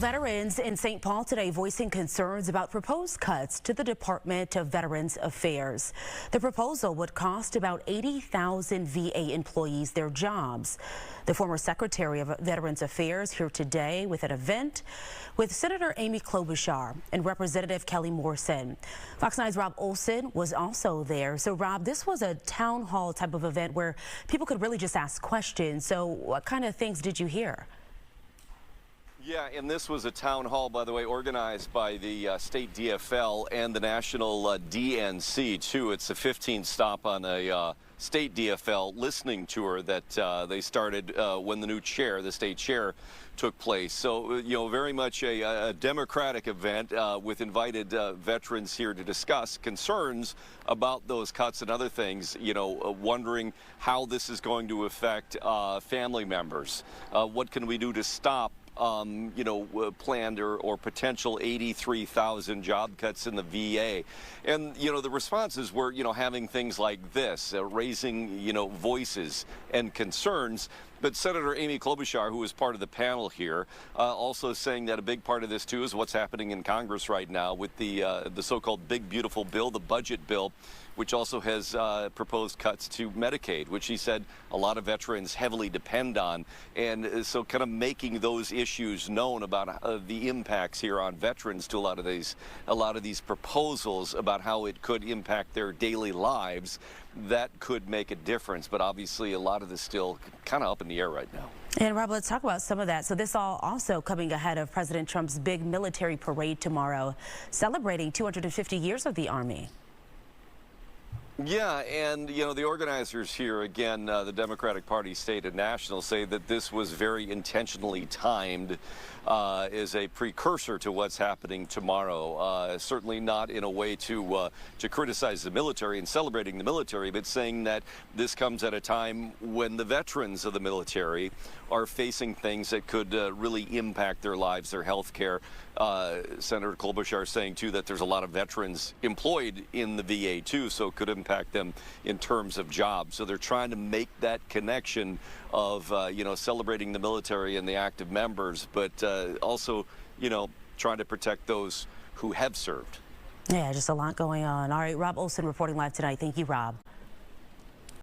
Veterans in St. Paul today voicing concerns about proposed cuts to the Department of Veterans Affairs. The proposal would cost about 80,000 VA employees their jobs. The former Secretary of Veterans Affairs here today with an event with Senator Amy Klobuchar and Representative Kelly Morrison. Fox 9's Rob Olson was also there. So Rob, this was a town hall type of event where people could really just ask questions. So what kind of things did you hear? Yeah, and this was a town hall, by the way, organized by the state DFL and the national DNC, too. It's a 15th stop on a state DFL listening tour that they started when the new chair, the state chair, took place. So, you know, very much a democratic event with invited veterans here to discuss concerns about those cuts and other things, you know, wondering how this is going to affect family members. What can we do to stop planned or potential 83,000 job cuts in the VA. And, you know, the responses were, you know, having things like this, raising, you know, voices and concerns. But Senator Amy Klobuchar, who was part of the panel here, also saying that a big part of this, too, is what's happening in Congress right now with the so-called Big Beautiful Bill, the budget bill, which also has proposed cuts to Medicaid, which he said a lot of veterans heavily depend on. And so kind of making those issues known about the impacts here on veterans to a lot of these proposals about how it could impact their daily lives, that could make a difference. But obviously a lot of this still kind of up in the air right now. And Rob, let's talk about some of that. So this all also coming ahead of President Trump's big military parade tomorrow, celebrating 250 years of the Army. Yeah, and, you know, the organizers here, again, the Democratic Party, state and national, say that this was very intentionally timed as a precursor to what's happening tomorrow. Certainly not in a way to criticize the military and celebrating the military, but saying that this comes at a time when the veterans of the military are facing things that could really impact their lives, their health care. Senator Klobuchar saying, too, that there's a lot of veterans employed in the VA, too, so it could impact them in terms of jobs. So they're trying to make that connection of, you know, celebrating the military and the active members, but also, you know, trying to protect those who have served. Yeah, just a lot going on. All right, Rob Olson reporting live tonight. Thank you, Rob.